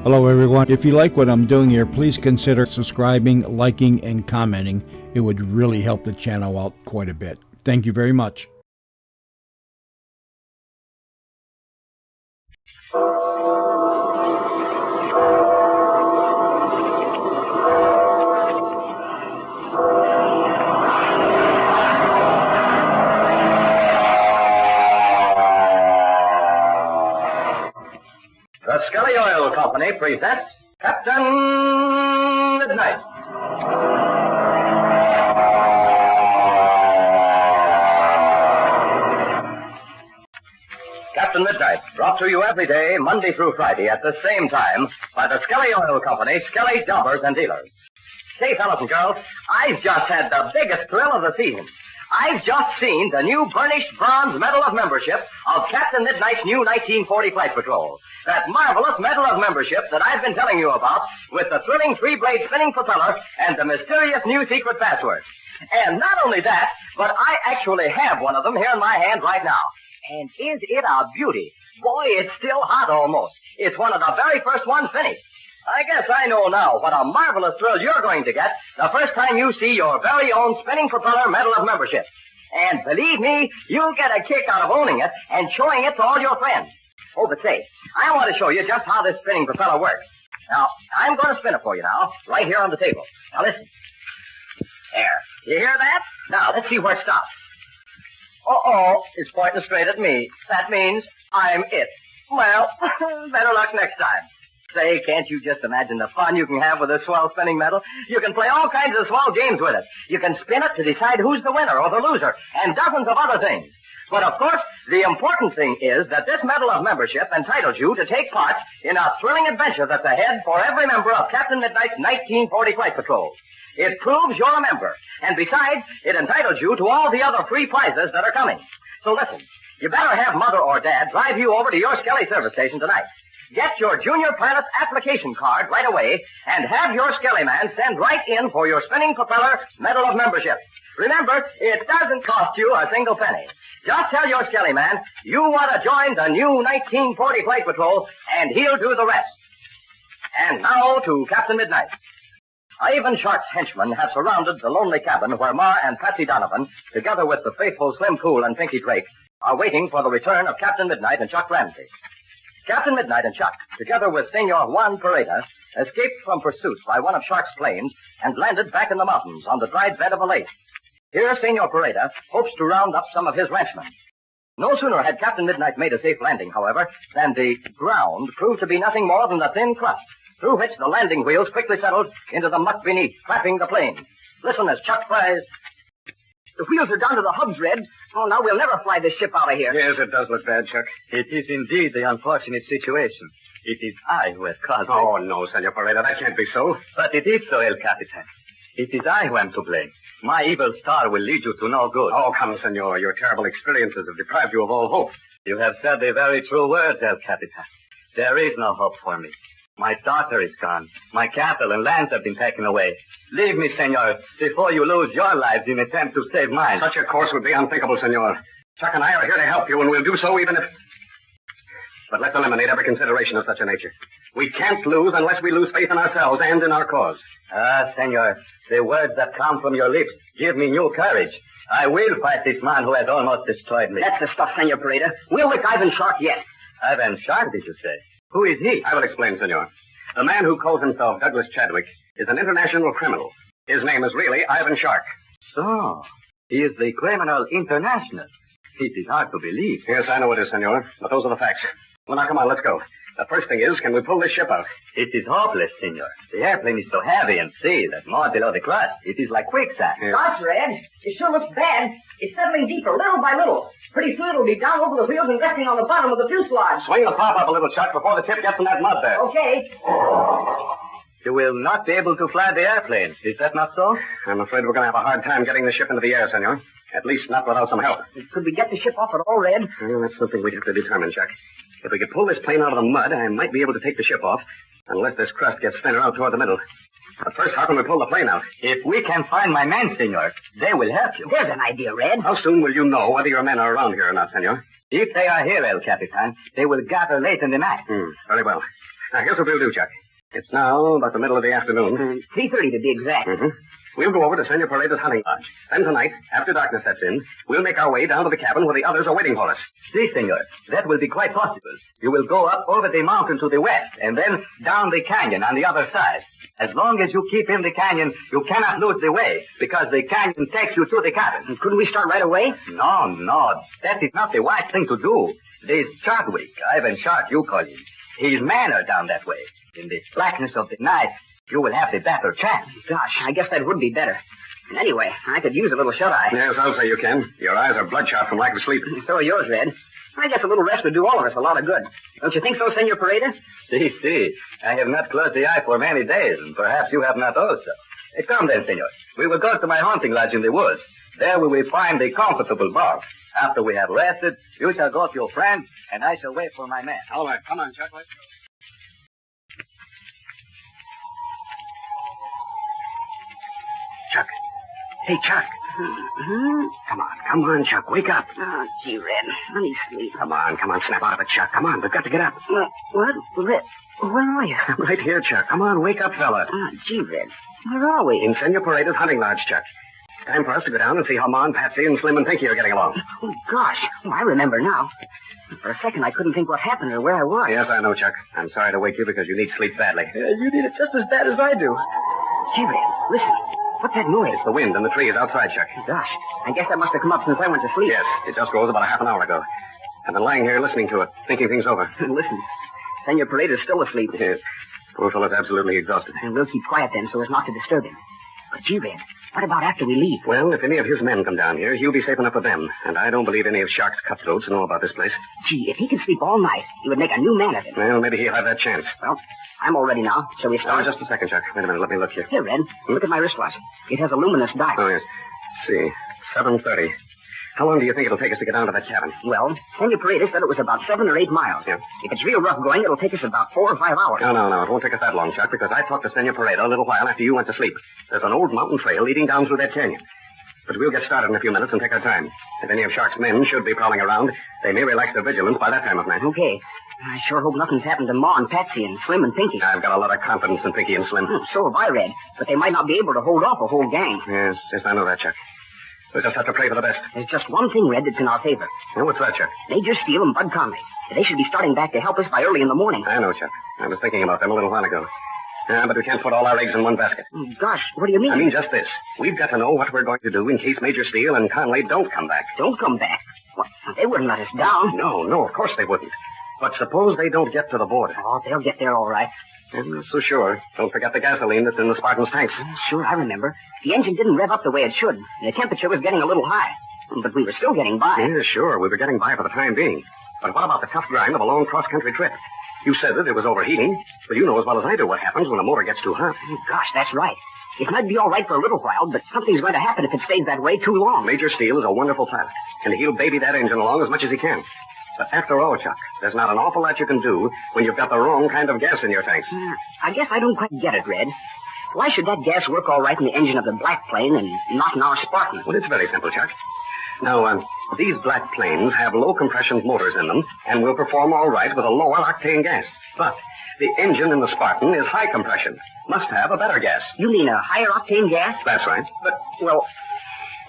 Hello everyone. If you like what I'm doing here, please consider subscribing, liking, and commenting. It would really help the channel out quite a bit. Thank you very much. The Skelly Oil Company presents Captain Midnight. Captain Midnight, brought to you every day, Monday through Friday, at the same time, by the Skelly Oil Company, Skelly Jobbers and Dealers. Say, fellas and girls, I've just had the biggest thrill of the season. I've just seen the new burnished bronze Medal of Membership of Captain Midnight's new 1940 Flight Patrol. That marvelous Medal of Membership that I've been telling you about, with the thrilling three-blade spinning propeller and the mysterious new secret password. And not only that, but I actually have one of them here in my hand right now. And is it a beauty? Boy, it's still hot almost. It's one of the very first ones finished. I guess I know now what a marvelous thrill you're going to get the first time you see your very own spinning propeller Medal of Membership. And believe me, you'll get a kick out of owning it and showing it to all your friends. Oh, but say, I want to show you just how this spinning propeller works. Now, I'm going to spin it for you now, right here on the table. Now listen. There. You hear that? Now, let's see where it stops. Uh-oh, it's pointing straight at me. That means I'm it. Well, better luck next time. Say, can't you just imagine the fun you can have with this swell spinning medal? You can play all kinds of swell games with it. You can spin it to decide who's the winner or the loser, and dozens of other things. But of course, the important thing is that this Medal of Membership entitles you to take part in a thrilling adventure that's ahead for every member of Captain Midnight's 1940 Flight Patrol. It proves you're a member, and besides, it entitles you to all the other free prizes that are coming. So listen, you better have Mother or Dad drive you over to your Skelly service station tonight. Get your Junior Pilot's application card right away and have your Skelly man send right in for your spinning propeller Medal of Membership. Remember, it doesn't cost you a single penny. Just tell your Skelly man you want to join the new 1940 Flight Patrol, and he'll do the rest. And now to Captain Midnight. Ivan Shark's henchmen have surrounded the lonely cabin where Ma and Patsy Donovan, together with the faithful Slim Pool and Pinky Drake, are waiting for the return of Captain Midnight and Chuck Ramsey. Captain Midnight and Chuck, together with Senor Juan Perada, escaped from pursuit by one of Shark's planes and landed back in the mountains on the dried bed of a lake. Here, Senor Perada hopes to round up some of his ranchmen. No sooner had Captain Midnight made a safe landing, however, than the ground proved to be nothing more than the thin crust, through which the landing wheels quickly settled into the muck beneath, clapping the plane. Listen as Chuck cries, "The wheels are down to the hubs, Red. Oh, now we'll never fly this ship out of here." Yes, it does look bad, Chuck. It is indeed the unfortunate situation. It is I who have caused it. Oh, no, Senor Perada, that can't be so. But it is so, El Capitan. It is I who am to blame. My evil star will lead you to no good. Oh, come, Senor. Your terrible experiences have deprived you of all hope. You have said the very true words, El Capitan. There is no hope for me. My daughter is gone. My cattle and lands have been taken away. Leave me, Senor, before you lose your lives in attempt to save mine. Such a course would be unthinkable, Senor. Chuck and I are here to help you, and we'll do so even if... But let's eliminate every consideration of such a nature. We can't lose unless we lose faith in ourselves and in our cause. Ah, Senor, the words that come from your lips give me new courage. I will fight this man who has almost destroyed me. That's the stuff, Senor Perada. We'll lick Ivan Shark yet. Ivan Shark, did you say? Who is he? I will explain, Senor. The man who calls himself Douglas Chadwick is an international criminal. His name is really Ivan Shark. So, he is the criminal international. It is hard to believe. Yes, I know it is, Senor, but those are the facts. Well, now, come on, let's go. The first thing is, can we pull this ship out? It is hopeless, Senor. The airplane is so heavy and see that more below the crust. It is like quicksand. Yeah. Gosh, Red, it sure looks bad. It's settling deeper, little by little. Pretty soon it'll be down over the wheels and resting on the bottom of the fuselage. Swing the prop up a little, Chuck, before the tip gets in that mud there. Okay. You will not be able to fly the airplane. Is that not so? I'm afraid we're going to have a hard time getting the ship into the air, Senor. At least not without some help. Could we get the ship off at all, Red? Well, that's something we'd have to determine, Chuck. If we could pull this plane out of the mud, I might be able to take the ship off, unless this crust gets thinner out toward the middle. But first, how can we pull the plane out? If we can find my men, Senor, they will help you. There's an idea, Red. How soon will you know whether your men are around here or not, Senor? If they are here, El Capitan, they will gather late in the night. Very well. Now, here's what we'll do, Chuck. It's now about the middle of the afternoon. 3:30 to be exact. Mm-hmm. We'll go over to Senor Pereda's hunting lodge. Then tonight, after darkness sets in, we'll make our way down to the cabin where the others are waiting for us. Si, senor. That will be quite possible. You will go up over the mountain to the west, and then down the canyon on the other side. As long as you keep in the canyon, you cannot lose the way, because the canyon takes you to the cabin. Couldn't we start right away? No. That is not the wise thing to do. This Chadwick, Ivan Shark, you call him, he's manner down that way. In the blackness of the night, you will have the better chance. Gosh, I guess that would be better. And anyway, I could use a little shut-eye. Yes, I'll say you can. Your eyes are bloodshot from lack of sleep. So are yours, Red. I guess a little rest would do all of us a lot of good. Don't you think so, Senor Pereda? Si. I have not closed the eye for many days, and perhaps you have not also. Come then, senor. We will go to my hunting lodge in the woods. There we will find a comfortable bunk. After we have rested, you shall go to your friend, and I shall wait for my men. All right, come on, Chuck. Let's go. Chuck. Hey, Chuck. Come on, Chuck. Wake up. Oh, gee, Red. Let me sleep. Come on. Snap out of it, Chuck. Come on, we've got to get up. What? Red, where are you? I'm right here, Chuck. Come on, wake up, fella. Oh, gee, Red. Where are we? In Senor Pereda's hunting lodge, Chuck. It's time for us to go down and see how Ma and Patsy and Slim and Pinky are getting along. Oh, gosh. Oh, I remember now. For a second, I couldn't think what happened or where I was. Yes, I know, Chuck. I'm sorry to wake you because you need sleep badly. You need it just as bad as I do. Gee, Red, listen. What's that noise? It's the wind and the trees outside, Chuck. Gosh, I guess that must have come up since I went to sleep. Yes, it just rose about a half an hour ago. I've been lying here listening to it, thinking things over. Listen, Senor Pereda's still asleep. Yes. Poor fellow's absolutely exhausted. And we'll keep quiet then so as not to disturb him. But gee, Red, what about after we leave? Well, if any of his men come down here, he'll be safe enough with them. And I don't believe any of Shark's cutthroats know about this place. Gee, if he can sleep all night, he would make a new man of him. Well, maybe he'll have that chance. Well, I'm all ready now. Shall we start? Just a second, Chuck. Wait a minute. Let me look here. Here, Red. Look at my wristwatch. It has a luminous dial. Oh, yes. Let's see. 7:30. How long do you think it'll take us to get down to that cabin? Well, Senor Pereda said it was about 7 or 8 miles. Yeah. If it's real rough going, it'll take us about 4 or 5 hours. No. It won't take us that long, Chuck, because I talked to Senor Pereda a little while after you went to sleep. There's an old mountain trail leading down through that canyon. But we'll get started in a few minutes and take our time. If any of Shark's men should be prowling around, they may relax their vigilance by that time of night. Okay. I sure hope nothing's happened to Ma and Patsy and Slim and Pinky. I've got a lot of confidence in Pinky and Slim. So have I, Red. But they might not be able to hold off a whole gang. Yes, I know that, Chuck. We'll just have to pray for the best. There's just one thing, Red, that's in our favor. Well, what's that, Chuck? Major Steele and Bud Conley. They should be starting back to help us by early in the morning. I know, Chuck. I was thinking about them a little while ago. But we can't put all our eggs in one basket. Gosh, what do you mean? I mean just this. We've got to know what we're going to do in case Major Steele and Conley don't come back. Don't come back? What? They wouldn't let us down. No, of course they wouldn't. But suppose they don't get to the border. Oh, they'll get there all right. I'm not so sure. Don't forget the gasoline that's in the Spartan's tanks. Sure, I remember. The engine didn't rev up the way it should. And the temperature was getting a little high. But we were still getting by. Yeah, sure. We were getting by for the time being. But what about the tough grind of a long cross-country trip? You said that it was overheating, but you know as well as I do what happens when a motor gets too hot. Gosh, that's right. It might be all right for a little while, but something's going to happen if it stays that way too long. Major Steele is a wonderful pilot, and he'll baby that engine along as much as he can. But after all, Chuck, there's not an awful lot you can do when you've got the wrong kind of gas in your tanks. I guess I don't quite get it, Red. Why should that gas work all right in the engine of the black plane and not in our Spartan? Well, it's very simple, Chuck. Now, these black planes have low compression motors in them and will perform all right with a lower octane gas. But the engine in the Spartan is high compression. Must have a better gas. You mean a higher octane gas? That's right. But, well,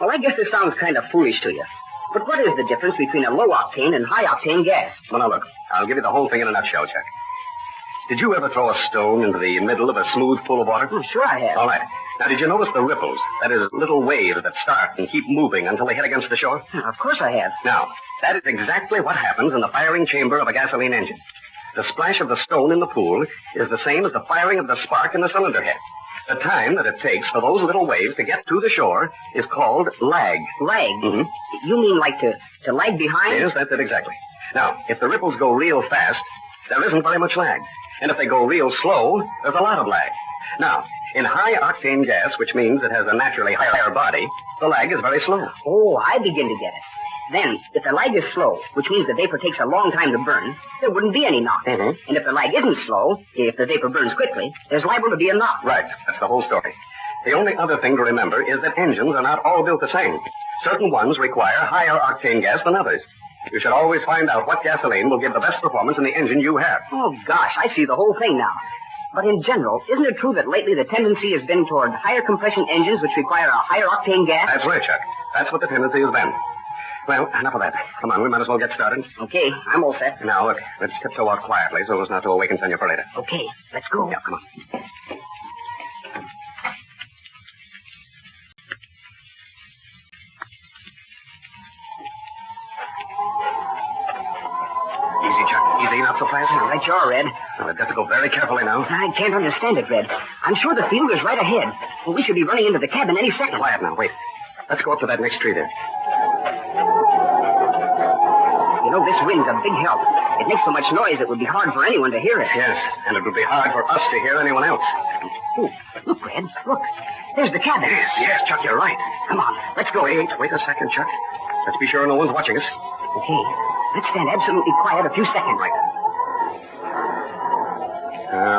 I guess this sounds kind of foolish to you. But what is the difference between a low octane and high octane gas? Well, now look, I'll give you the whole thing in a nutshell, Chuck. Did you ever throw a stone into the middle of a smooth pool of water? Sure I have. All right. Now, did you notice the ripples? That is, little waves that start and keep moving until they hit against the shore? Of course I have. Now, that is exactly what happens in the firing chamber of a gasoline engine. The splash of the stone in the pool is the same as the firing of the spark in the cylinder head. The time that it takes for those little waves to get to the shore is called lag. Lag? Mm-hmm. You mean like to lag behind? Yes, that's it exactly. Now, if the ripples go real fast, there isn't very much lag. And if they go real slow, there's a lot of lag. Now, in high-octane gas, which means it has a naturally higher body, the lag is very slow. Oh, I begin to get it. Then, if the lag is slow, which means the vapor takes a long time to burn, there wouldn't be any knock. Mm-hmm. And if the lag isn't slow, if the vapor burns quickly, there's liable to be a knock. Right. That's the whole story. The only other thing to remember is that engines are not all built the same. Certain ones require higher octane gas than others. You should always find out what gasoline will give the best performance in the engine you have. Oh, gosh, I see the whole thing now. But in general, isn't it true that lately the tendency has been toward higher compression engines which require a higher octane gas? That's right, Chuck. That's what the tendency has been. Well, enough of that. Come on, we might as well get started. Okay, I'm all set. Now, look, let's tiptoe out quietly so as not to awaken Senor Perada. Okay, let's go. Yeah, come on. Easy, Chuck. Easy, not so fast. Right you are, Red. Well, we've got to go very carefully now. I can't understand it, Red. I'm sure the field is right ahead. Well, we should be running into the cabin any second. Quiet now, wait. Let's go up to that next tree there. You know, this wind's a big help. It makes so much noise it would be hard for anyone to hear it. Yes, and it would be hard for us to hear anyone else. Oh, look, Red, look. There's the cabin. Yes, Chuck, you're right. Come on, let's go. Wait a second, Chuck. Let's be sure no one's watching us. Okay, let's stand absolutely quiet a few seconds. Right.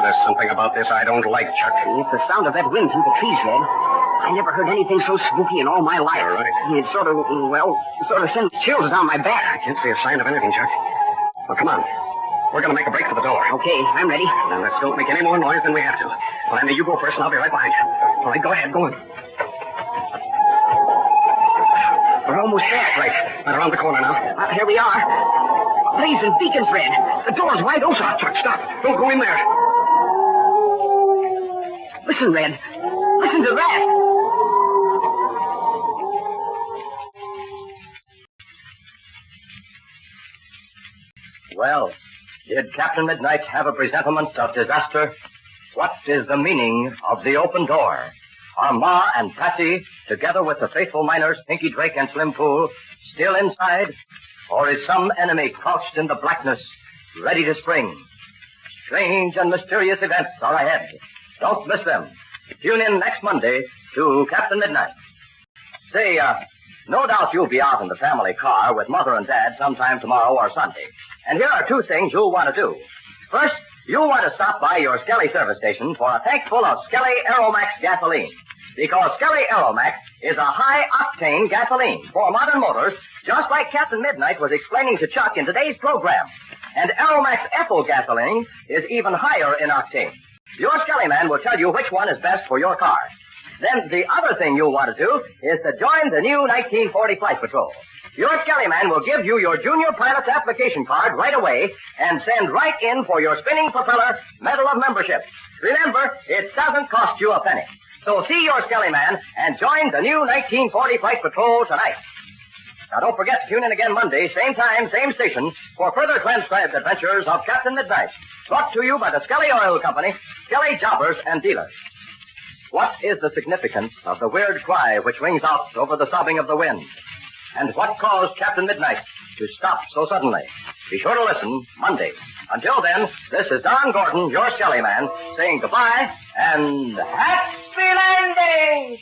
There's something about this I don't like, Chuck. It's the sound of that wind through the trees, Red. I never heard anything so spooky in all my life. You're right. It sort of sends chills down my back. I can't see a sign of anything, Chuck. Well, come on. We're going to make a break for the door. Okay, I'm ready. Now, let's don't make any more noise than we have to. Well, Andy, you go first, and I'll be right behind you. All right, go ahead. Go on. We're almost there. Right. Right around the corner now. Here we are. Blazing beacons, Red. The door's wide open. Chuck, stop. Don't go in there. Listen, Red. Listen to that. Well, did Captain Midnight have a presentiment of disaster? What is the meaning of the open door? Are Ma and Patsy, together with the faithful miners Pinky Drake and Slim Pool, still inside? Or is some enemy crouched in the blackness, ready to spring? Strange and mysterious events are ahead. Don't miss them. Tune in next Monday to Captain Midnight. Say, no doubt you'll be out in the family car with Mother and Dad sometime tomorrow or Sunday. And here are two things you'll want to do. First, you'll want to stop by your Skelly service station for a tank full of Skelly Aeromax gasoline. Because Skelly Aeromax is a high-octane gasoline for modern motors, just like Captain Midnight was explaining to Chuck in today's program. And Aeromax ethyl gasoline is even higher in octane. Your Skelly man will tell you which one is best for your car. Then the other thing you'll want to do is to join the new 1940 Flight Patrol. Your Skelly man will give you your junior pilot's application card right away and send right in for your spinning propeller Medal of Membership. Remember, it doesn't cost you a penny. So see your Skelly man and join the new 1940 Flight Patrol tonight. Now don't forget to tune in again Monday, same time, same station, for further transcribed adventures of Captain Midnight. Brought to you by the Skelly Oil Company, Skelly Jobbers and Dealers. What is the significance of the weird cry which rings out over the sobbing of the wind? And what caused Captain Midnight to stop so suddenly? Be sure to listen Monday. Until then, this is Don Gordon, your Skelly man, saying goodbye and happy landing!